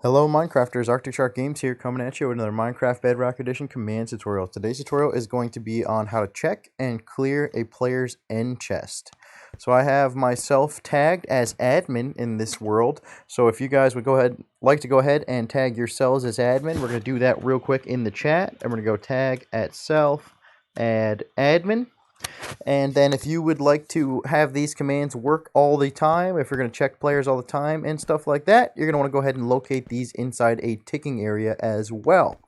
Hello Minecrafters, Arctic Shark Games here, coming at you with another Minecraft Bedrock Edition command tutorial. Today's tutorial is going to be on how to check and clear a player's end chest. So I have myself tagged as admin in this world, so if you guys would like to go ahead and tag yourselves as admin, we're going to do that real quick in the chat. I'm going to go tag at self, add admin. And then if you would like to have these commands work all the time, if you're going to check players all the time and stuff like that, you're going to want to go ahead and locate these inside a ticking area as well.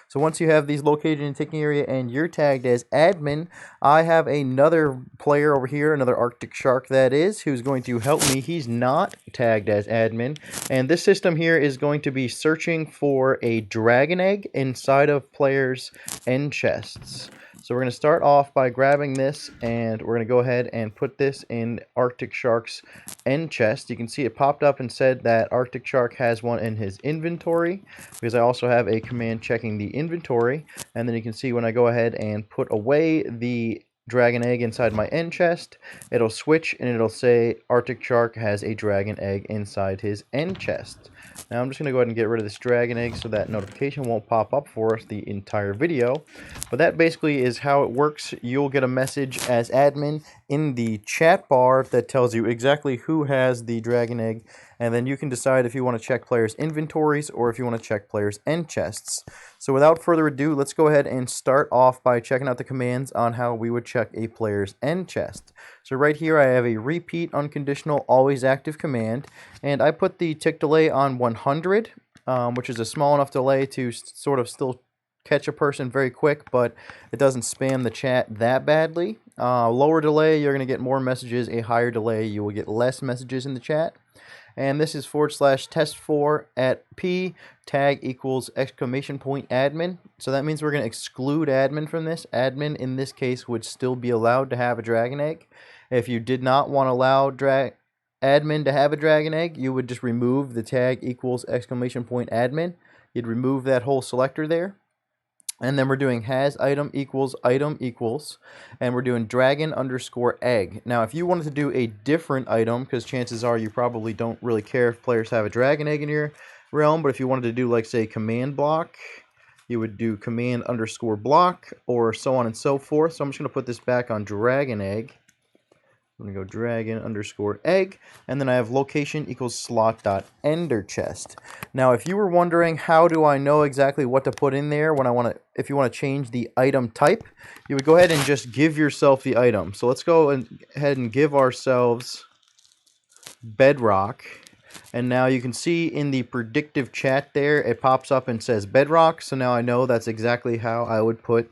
So once you have these located in a ticking area and you're tagged as admin, I have another player over here, another Arctic Shark that is, who's going to help me. He's not tagged as admin. And this system here is going to be searching for a dragon egg inside of players' end chests. So we're going to start off by grabbing this, and we're going to go ahead and put this in Arctic Shark's end chest. You can see it popped up and said that Arctic Shark has one in his inventory, because I also have a command checking the inventory. And then you can see when I go ahead and put away the dragon egg inside my end chest, it'll switch and it'll say Arctic Shark has a dragon egg inside his end chest. Now I'm just going to go ahead and get rid of this dragon egg so that notification won't pop up for us the entire video. But that basically is how it works. You'll get a message as admin in the chat bar that tells you exactly who has the dragon egg, and then you can decide if you want to check players' inventories or if you want to check players' end chests. So without further ado, let's go ahead and start off by checking out the commands on how we would check a player's end chest. So right here I have a repeat unconditional always active command, and I put the tick delay on 100, which is a small enough delay to sort of still catch a person very quick, but it doesn't spam the chat that badly. Lower delay, you're going to get more messages. A higher delay, you will get less messages in the chat. And this is /testfor at p tag equals exclamation point admin. So that means we're going to exclude admin from this. Admin in this case would still be allowed to have a dragon egg. If you did not want to allow admin to have a dragon egg, you would just remove the tag equals exclamation point admin. You'd remove that whole selector there. And then we're doing hasitem equals, and we're doing dragon underscore egg. Now, if you wanted to do a different item, because chances are you probably don't really care if players have a dragon egg in your realm, but if you wanted to do, like, say, command block, you would do command underscore block, or so on and so forth. So I'm just going to put this back on dragon egg. I'm going to go dragon underscore egg, and then I have location equals slot.enderchest. Now, if you were wondering how do I know exactly what to put in there if you want to change the item type, you would go ahead and just give yourself the item. So let's go ahead and give ourselves Bedrock. And now you can see in the predictive chat there, it pops up and says Bedrock. So now I know that's exactly how I would put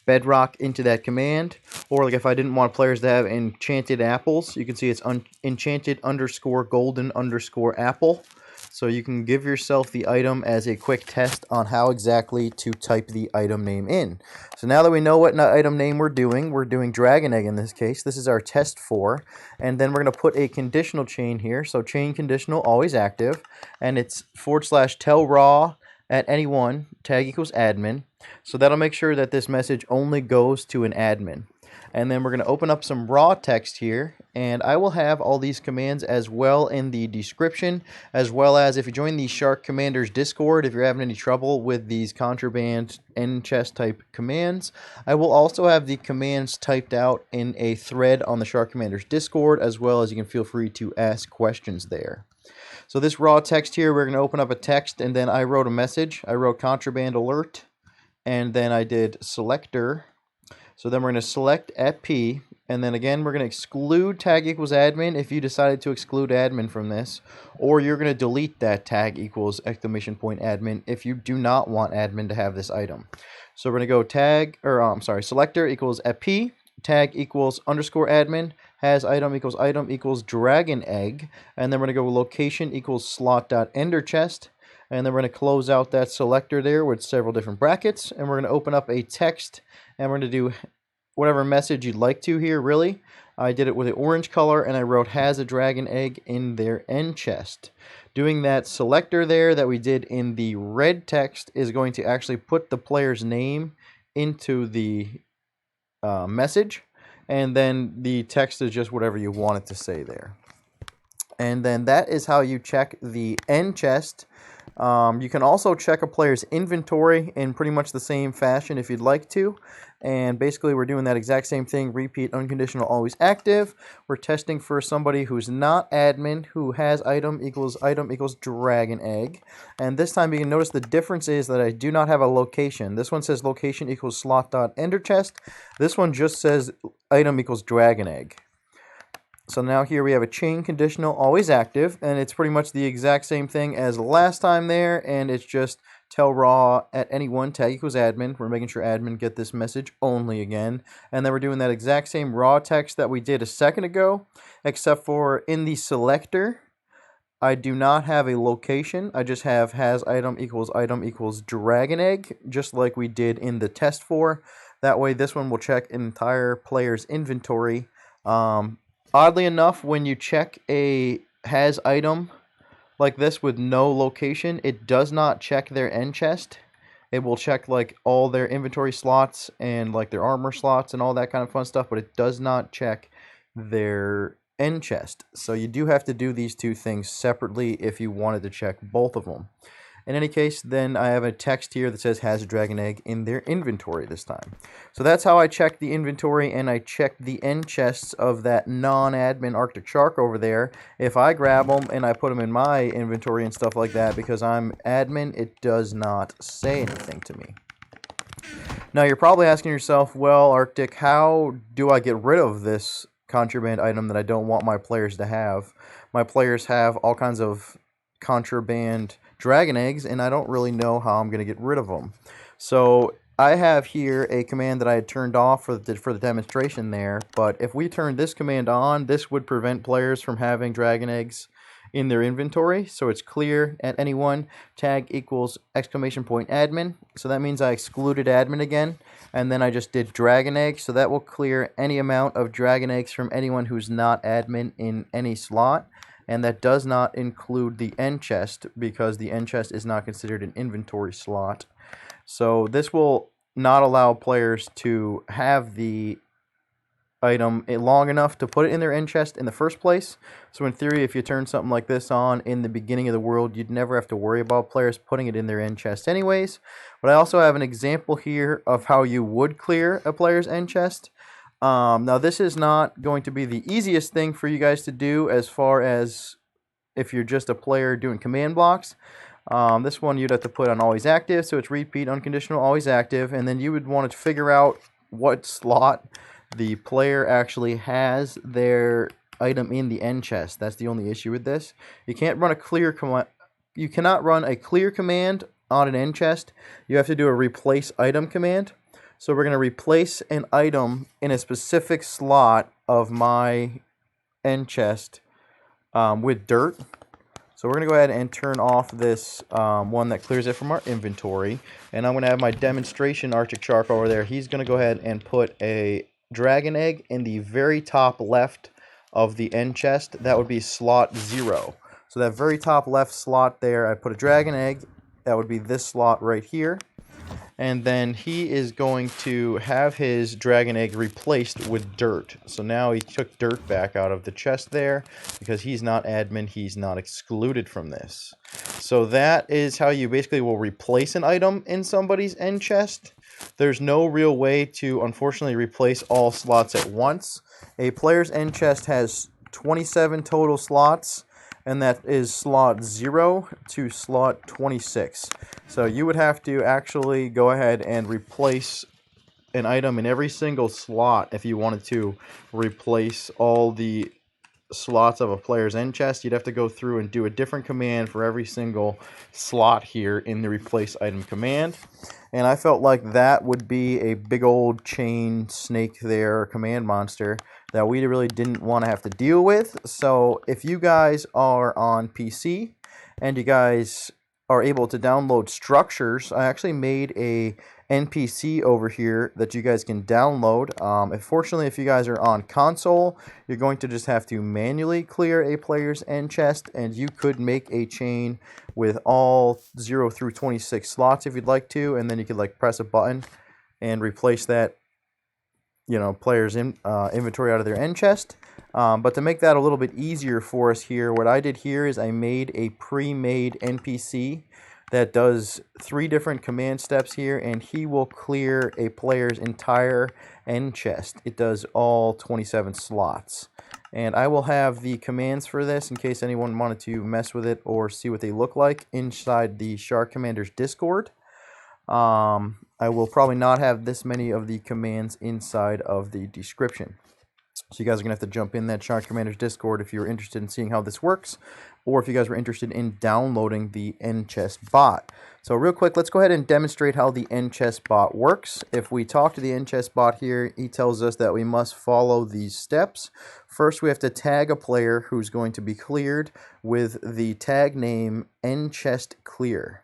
Bedrock into that command. Or like if I didn't want players to have enchanted apples, you can see it's enchanted underscore golden underscore apple. So you can give yourself the item as a quick test on how exactly to type the item name in. So now that we know what item name we're doing dragon egg in this case. This is our testfor, and then we're going to put a conditional chain here. So chain conditional always active, and it's /tellraw at anyone tag equals admin. So that'll make sure that this message only goes to an admin. And then we're going to open up some raw text here, and I will have all these commands as well in the description, as well as if you join the Shark Commanders Discord, if you're having any trouble with these contraband end chest type commands, I will also have the commands typed out in a thread on the Shark Commanders Discord, as well as you can feel free to ask questions there. So this raw text here, we're going to open up a text, and then I wrote a message. I wrote contraband alert, and then I did selector. So then we're going to select at P, and then again we're going to exclude tag equals admin if you decided to exclude admin from this, or you're going to delete that tag equals exclamation point admin if you do not want admin to have this item. So we're going to go selector equals at P, tag equals underscore admin, hasitem equals dragon egg, and then we're going to go location equals slot.enderchest. And then we're going to close out that selector there with several different brackets. And we're going to open up a text. And we're going to do whatever message you'd like to here, really. I did it with the orange color. And I wrote has a dragon egg in their end chest. Doing that selector there that we did in the red text is going to actually put the player's name into the message. And then the text is just whatever you want it to say there. And then that is how you check the end chest You can also check a player's inventory in pretty much the same fashion if you'd like to. And basically we're doing that exact same thing, repeat unconditional always active. We're testing for somebody who's not admin, who has item equals dragon egg. And this time you can notice the difference is that I do not have a location. This one says location equals slot.enderchest. This one just says item equals dragon egg. So now here we have a chain conditional always active, and it's pretty much the exact same thing as last time there, and it's just tellraw at any one tag equals admin. We're making sure admin get this message only again. And then we're doing that exact same raw text that we did a second ago, except for in the selector, I do not have a location. I just have hasitem equals dragon egg, just like we did in the testfor. That way this one will check an entire player's inventory. Oddly enough, when you check a has item like this with no location, it does not check their end chest. It will check like all their inventory slots and like their armor slots and all that kind of fun stuff, but it does not check their end chest. So you do have to do these two things separately if you wanted to check both of them. In any case, then I have a text here that says has a dragon egg in their inventory this time. So that's how I check the inventory, and I check the end chests of that non-admin Arctic Shark over there. If I grab them and I put them in my inventory and stuff like that because I'm admin, it does not say anything to me. Now you're probably asking yourself, well, Arctic, how do I get rid of this contraband item that I don't want my players to have? My players have all kinds of contraband dragon eggs, and I don't really know how I'm going to get rid of them. So I have here a command that I had turned off for the demonstration there, but if we turn this command on, this would prevent players from having dragon eggs in their inventory. So it's clear at anyone, tag equals !admin. So that means I excluded admin again, and then I just did dragon egg. So that will clear any amount of dragon eggs from anyone who's not admin in any slot. And that does not include the end chest because the end chest is not considered an inventory slot. So this will not allow players to have the item long enough to put it in their end chest in the first place. So in theory, if you turn something like this on in the beginning of the world, you'd never have to worry about players putting it in their end chest anyways. But I also have an example here of how you would clear a player's end chest. Now this is not going to be the easiest thing for you guys to do as far as if you're just a player doing command blocks. This one you'd have to put on always active, so it's repeat unconditional always active, and then you would want to figure out what slot the player actually has their item in the end chest. That's the only issue with this. You can't run a clear command. You cannot run a clear command on an end chest. You have to do a replace item command. So we're going to replace an item in a specific slot of my end chest with dirt. So we're going to go ahead and turn off this one that clears it from our inventory. And I'm going to have my demonstration Arctic Shark over there. He's going to go ahead and put a dragon egg in the very top left of the end chest. That would be slot 0. So that very top left slot there, I put a dragon egg. That would be this slot right here. And then he is going to have his dragon egg replaced with dirt. So now he took dirt back out of the chest there because he's not admin, he's not excluded from this. So that is how you basically will replace an item in somebody's end chest. There's no real way to, unfortunately, replace all slots at once. A player's end chest has 27 total slots, and that is slot 0 to slot 26. So you would have to actually go ahead and replace an item in every single slot if you wanted to replace all the slots of a player's end chest. You'd have to go through and do a different command for every single slot here in the replace item command. And I felt like that would be a big old chain snake there, command monster, that we really didn't want to have to deal with. So if you guys are on PC and you guys are able to download structures, I actually made a NPC over here that you guys can download. Unfortunately, if you guys are on console, you're going to just have to manually clear a player's end chest, and you could make a chain with all 0 through 26 slots if you'd like to, and then you could like press a button and replace that, you know, player's inventory out of their end chest. But to make that a little bit easier for us here, what I did here is I made a pre-made NPC that does 3 different command steps here, and he will clear a player's entire end chest. It does all 27 slots. And I will have the commands for this in case anyone wanted to mess with it or see what they look like inside the Shark Commanders Discord. I will probably not have this many of the commands inside of the description. So you guys are going to have to jump in that Shark Commanders Discord if you're interested in seeing how this works, or if you guys were interested in downloading the end chest bot. So real quick, let's go ahead and demonstrate how the end chest bot works. If we talk to the end chest bot here, he tells us that we must follow these steps. First, we have to tag a player who's going to be cleared with the tag name end chest clear.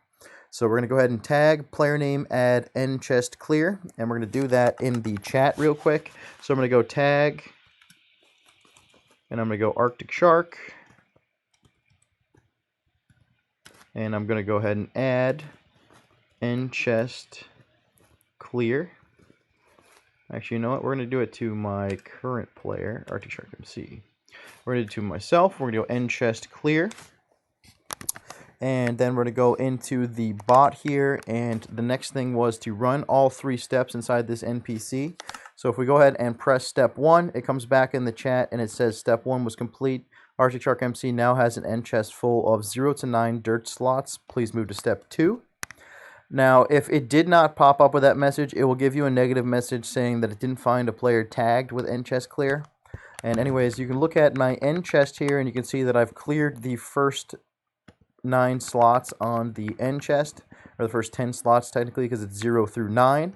So we're going to go ahead and tag player name add end chest clear, and we're going to do that in the chat real quick. So I'm going to go tag, and I'm going to go Arctic Shark, and I'm going to go ahead and add end chest clear. Actually, you know what? We're going to do it to my current player, Arctic Shark MC. We're going to do it to myself. We're going to go end chest clear. And then we're going to go into the bot here, and the next thing was to run all 3 steps inside this NPC. So if we go ahead and press step 1, it comes back in the chat and it says step 1 was complete. Arctic Shark MC now has an end chest full of 0 to 9 dirt slots. Please move to step 2. Now, if it did not pop up with that message, it will give you a negative message saying that it didn't find a player tagged with end chest clear. And anyways, you can look at my end chest here and you can see that I've cleared the first 9 slots on the end chest, or the first 10 slots technically, because it's 0 through 9.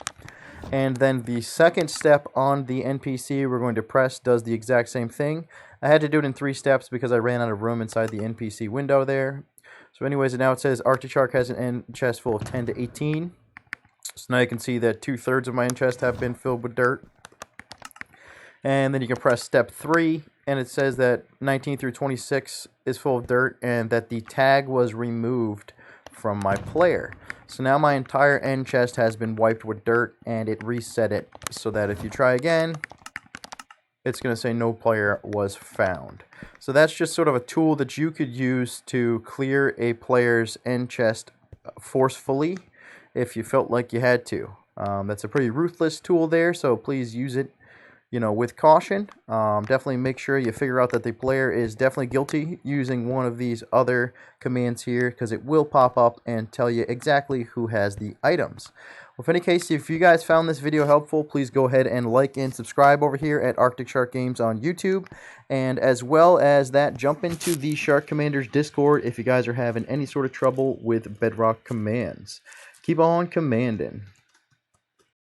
And then the second step on the NPC we're going to press does the exact same thing. I had to do it in 3 steps because I ran out of room inside the NPC window there. So anyways, now it says Arctic Shark has an end chest full of 10 to 18. So now you can see that 2/3 of my end chest have been filled with dirt. And then you can press step 3, and it says that 19 through 26 is full of dirt and that the tag was removed from my player. So now my entire end chest has been wiped with dirt, and it reset it so that if you try again, it's going to say no player was found. So that's just sort of a tool that you could use to clear a player's end chest forcefully if you felt like you had to. That's a pretty ruthless tool there, so please use it, with caution. Definitely make sure you figure out that the player is definitely guilty using one of these other commands here, because it will pop up and tell you exactly who has the items. Well, in any case, if you guys found this video helpful, please go ahead and like and subscribe over here at Arctic Shark Games on YouTube. And as well as that, jump into the Shark Commanders Discord if you guys are having any sort of trouble with Bedrock commands. Keep on commanding.